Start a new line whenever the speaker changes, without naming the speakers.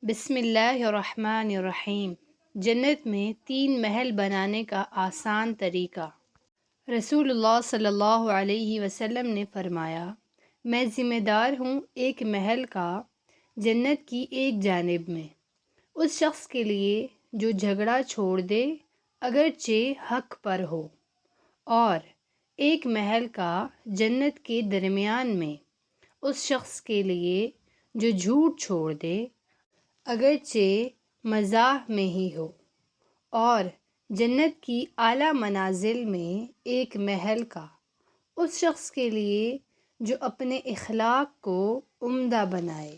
بسم اللہ الرحمن الرحیم۔ جنت میں 3 محل بنانے کا آسان طریقہ۔ رسول اللہ صلی اللہ علیہ وسلم نے فرمایا، میں ذمہ دار ہوں ایک محل کا جنت کی ایک جانب میں، اس شخص کے لیے جو جھگڑا چھوڑ دے اگرچہ حق پر ہو، اور ایک محل کا جنت کے درمیان میں، اس شخص کے لیے جو جھوٹ چھوڑ دے اگرچہ مزاح میں ہی ہو، اور جنت کی اعلیٰ منازل میں ایک محل کا اس شخص کے لیے جو اپنے اخلاق کو عمدہ بنائے۔